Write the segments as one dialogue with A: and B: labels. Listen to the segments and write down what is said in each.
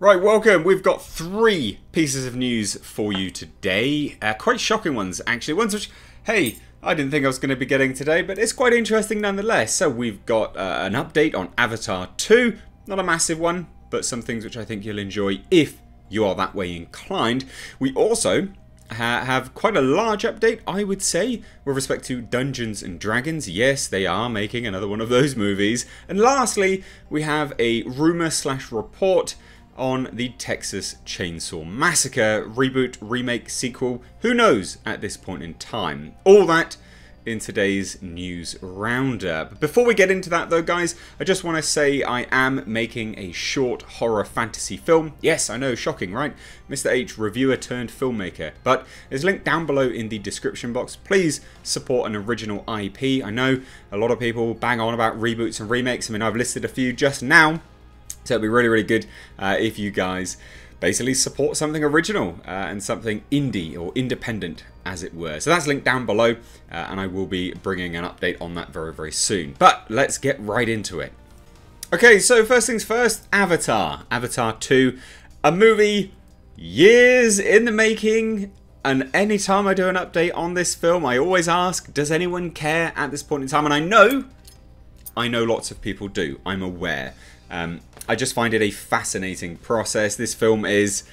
A: Right, welcome. We've got 3 pieces of news for you today. Quite shocking ones, actually. Ones which, hey, I didn't think I was going to be getting today, but it's quite interesting nonetheless. So we've got an update on Avatar 2. Not a massive one, but some things which I think you'll enjoy if you are that way inclined. We also have quite a large update, I would say, with respect to Dungeons and Dragons. Yes, they are making another one of those movies. And lastly, we have a rumour/report on the Texas Chainsaw Massacre reboot, remake, sequel, who knows at this point in time. All that in today's news roundup. Before we get into that though, guys, I just want to say I am making a short horror fantasy film. Yes, I know, shocking, right? Mr. H, reviewer turned filmmaker. But there's a link down below in the description box. Please support an original IP. I know a lot of people bang on about reboots and remakes. I mean, I've listed a few just now. So it'd be really, really good if you guys basically support something original and something indie or independent, as it were. So that's linked down below, and I will be bringing an update on that very, very soon. But let's get right into it. Okay, so first things first, Avatar. Avatar 2, a movie years in the making. And anytime I do an update on this film, I always ask, does anyone care at this point in time? And I know lots of people do. I'm aware. I just find it a fascinating process. This film is,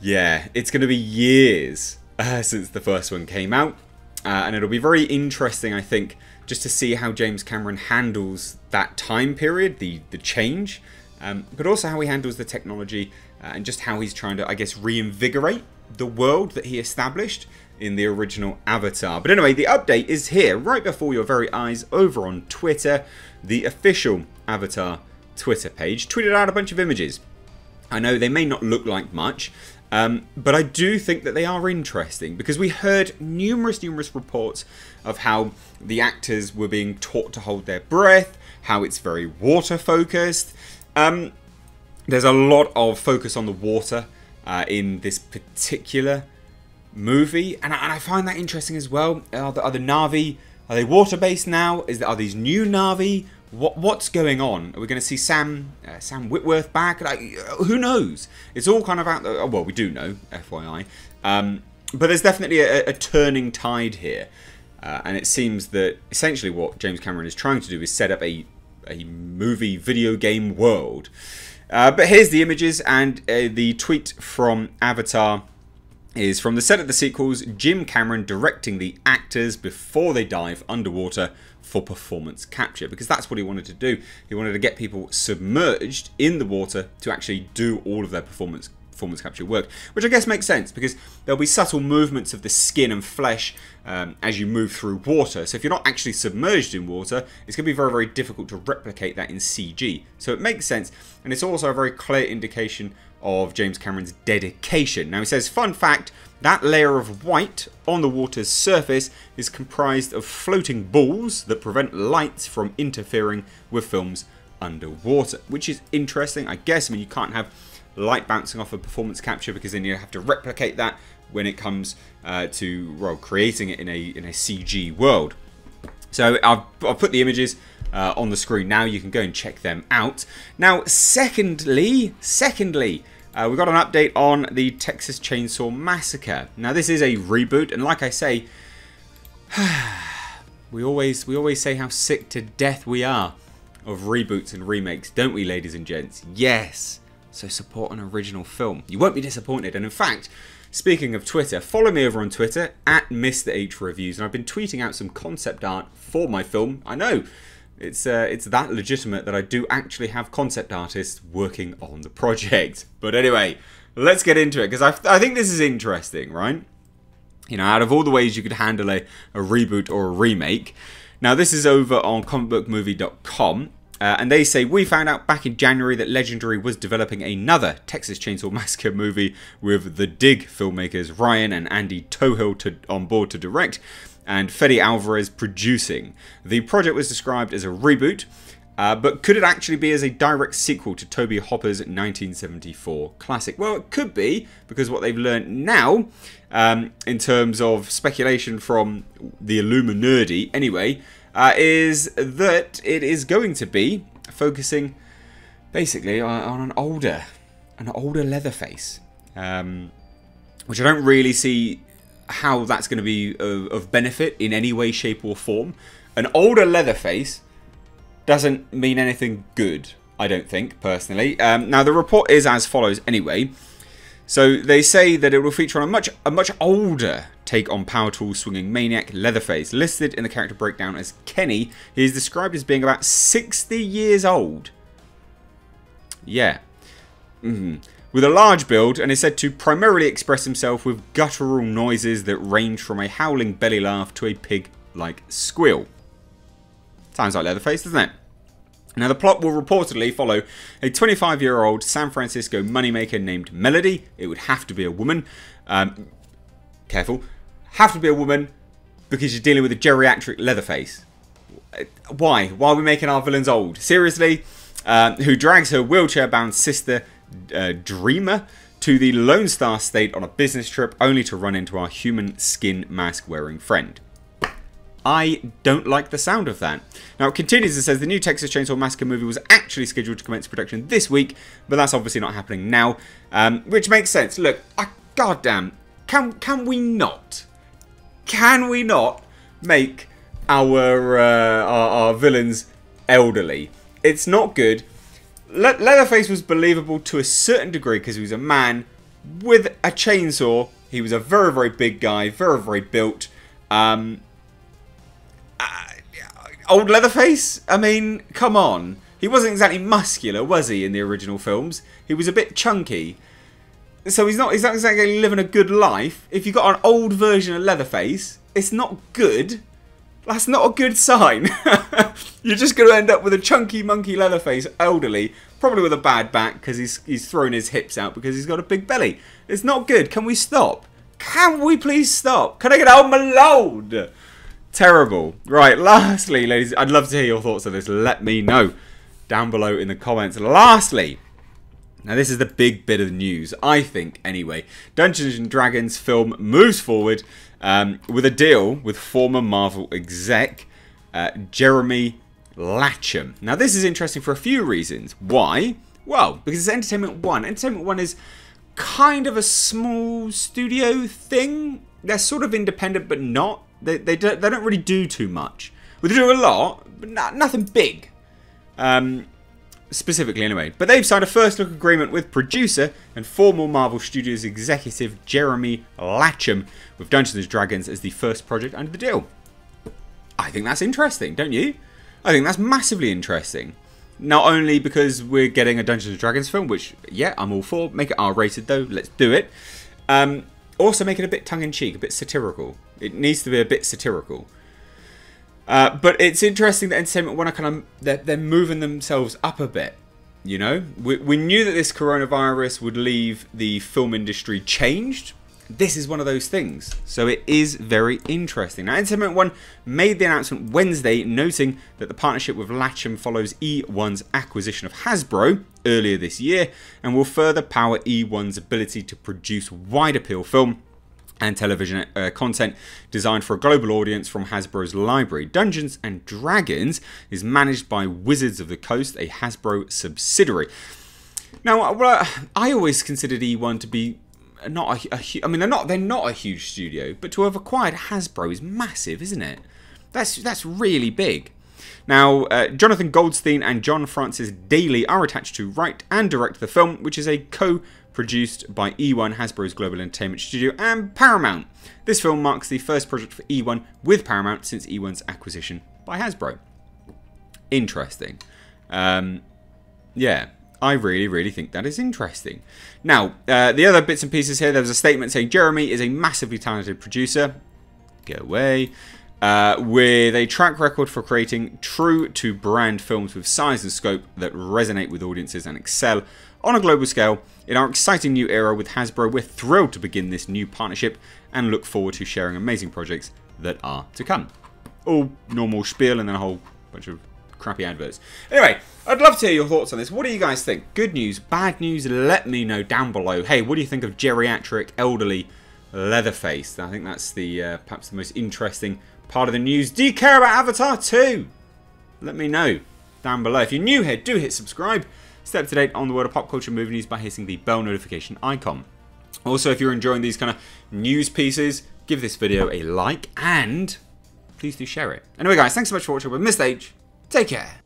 A: yeah, it's going to be years since the first one came out. And it'll be very interesting, I think, just to see how James Cameron handles that time period, the change, but also how he handles the technology and just how he's trying to, I guess, reinvigorate the world that he established in the original Avatar. But anyway, the update is here right before your very eyes over on Twitter. The official Avatar Twitter page tweeted out a bunch of images. I know they may not look like much, but I do think that they are interesting because we heard numerous reports of how the actors were being taught to hold their breath, how it's very water focused. There's a lot of focus on the water in this particular movie, and I find that interesting as well. Are the Na'vi, are they water based now? Are these new Na'vi? What's going on? Are we going to see Sam Witwerth back? Like, who knows? It's all kind of out there. Well, we do know, FYI. But there's definitely a turning tide here. And it seems that essentially what James Cameron is trying to do is set up a movie video game world. But here's the images, and the tweet from Avatar is from the set of the sequels, Jim Cameron directing the actors before they dive underwater for performance capture, because that's what he wanted to do. He wanted to get people submerged in the water to actually do all of their performance capture work, which I guess makes sense because there'll be subtle movements of the skin and flesh as you move through water. So if you're not actually submerged in water, it's going to be very, very difficult to replicate that in CG. So it makes sense, and it's also a very clear indication of James Cameron's dedication. Now he says, fun fact, that layer of white on the water's surface is comprised of floating balls that prevent lights from interfering with films underwater, which is interesting, I guess. I mean, you can't have light bouncing off a performance capture because then you have to replicate that when it comes to, well, creating it in a CG world. So I'll put the images on the screen now. You can go and check them out. Now, secondly, we've got an update on the Texas Chainsaw Massacre. Now, this is a reboot, and like I say, we always say how sick to death we are of reboots and remakes, don't we, ladies and gents? Yes. So support an original film. You won't be disappointed. And in fact, speaking of Twitter, follow me over on Twitter at Mr. H Reviews, and I've been tweeting out some concept art for my film. I know. It's that legitimate that I do actually have concept artists working on the project. But anyway, let's get into it, because I think this is interesting, right? You know, out of all the ways you could handle a reboot or a remake. Now, this is over on comicbookmovie.com. And they say, we found out back in January that Legendary was developing another Texas Chainsaw Massacre movie with the Dig filmmakers Ryan and Andy Tohill on board to direct, and Fede Alvarez producing. The project was described as a reboot, but could it actually be as a direct sequel to Toby Hopper's 1974 classic? Well, it could be, because what they've learned now, in terms of speculation from the Illuminati anyway, is that it is going to be focusing basically on an older an older Leatherface. Which I don't really see how that's going to be of benefit in any way, shape or form. An older Leatherface doesn't mean anything good, I don't think, personally. Now, the report is as follows anyway. So they say that it will feature on a much older take on power tool swinging maniac Leatherface. Listed in the character breakdown as Kenny, he is described as being about 60 years old. Yeah. With a large build, and is said to primarily express himself with guttural noises that range from a howling belly laugh to a pig-like squeal. Sounds like Leatherface, doesn't it? Now, the plot will reportedly follow a 25-year-old San Francisco moneymaker named Melody. It would have to be a woman. Careful. Have to be a woman because you're dealing with a geriatric Leatherface. Why? Why are we making our villains old? Seriously? Who drags her wheelchair-bound sister, Dreamer, to the Lone Star State on a business trip only to run into our human skin mask wearing friend. I don't like the sound of that. Now it continues and says the new Texas Chainsaw Massacre movie was actually scheduled to commence production this week, but that's obviously not happening now, which makes sense. Look, goddamn, can we not make our villains elderly? It's not good. Leatherface was believable to a certain degree because he was a man with a chainsaw. He was a very, very big guy, very, very built. Old Leatherface? I mean, come on. He wasn't exactly muscular, was he, in the original films? He was a bit chunky. So he's not exactly living a good life. If you've got an old version of Leatherface, it's not good. That's not a good sign. You're just going to end up with a chunky monkey Leatherface, elderly, probably with a bad back because he's thrown his hips out because he's got a big belly. It's not good. Can we stop? Can we please stop? Can I get home alone? Terrible. Right, lastly, ladies, I'd love to hear your thoughts on this. Let me know down below in the comments. Lastly, now this is the big bit of news, I think, anyway. Dungeons & Dragons film moves forward with a deal with former Marvel exec Jeremy Latcham. Now this is interesting for a few reasons. Why? Well, because it's Entertainment One. Entertainment One is kind of a small studio thing. They're sort of independent, but not. They don't really do too much. Well, they do a lot, but nothing big. Specifically, anyway. But they've signed a first-look agreement with producer and former Marvel Studios executive Jeremy Latcham, with Dungeons & Dragons as the first project under the deal. I think that's interesting, don't you? I think that's massively interesting. Not only because we're getting a Dungeons & Dragons film, which, yeah, I'm all for. Make it R-rated, though. Let's do it. Also make it a bit tongue-in-cheek, a bit satirical. It needs to be a bit satirical. But it's interesting that Entertainment One are they're moving themselves up a bit. You know, we knew that this coronavirus would leave the film industry changed. This is one of those things. So it is very interesting. Now, Entertainment One made the announcement Wednesday, noting that the partnership with Latcham follows E1's acquisition of Hasbro earlier this year and will further power E1's ability to produce wide appeal film and television content designed for a global audience from Hasbro's library. Dungeons & Dragons is managed by Wizards of the Coast, a Hasbro subsidiary. Now, I always considered E1 to be not I mean, they're not a huge studio, but to have acquired Hasbro is massive, isn't it? That's really big. Now, Jonathan Goldstein and John Francis Daly are attached to write and direct the film, which is a co-produced by E1, Hasbro's global entertainment studio, and Paramount. This film marks the first project for E1 with Paramount since E1's acquisition by Hasbro. Interesting. Yeah, I really think that is interesting. Now, the other bits and pieces here, there was a statement saying Jeremy is a massively talented producer. Go away. With a track record for creating true-to-brand films with size and scope that resonate with audiences and excel on a global scale. In our exciting new era with Hasbro, we're thrilled to begin this new partnership and look forward to sharing amazing projects that are to come. All normal spiel and then a whole bunch of crappy adverts. Anyway, I'd love to hear your thoughts on this. What do you guys think? Good news, bad news? Let me know down below. Hey, what do you think of geriatric, elderly Leatherface? I think that's the perhaps the most interesting part of the news. Do you care about Avatar 2? Let me know down below. If you're new here, do hit subscribe. stay up to date on the world of pop culture movie news by hitting the bell notification icon. Also, if you're enjoying these kind of news pieces, give this video a like and please do share it. Anyway guys, thanks so much for watching. With Mr. H, take care.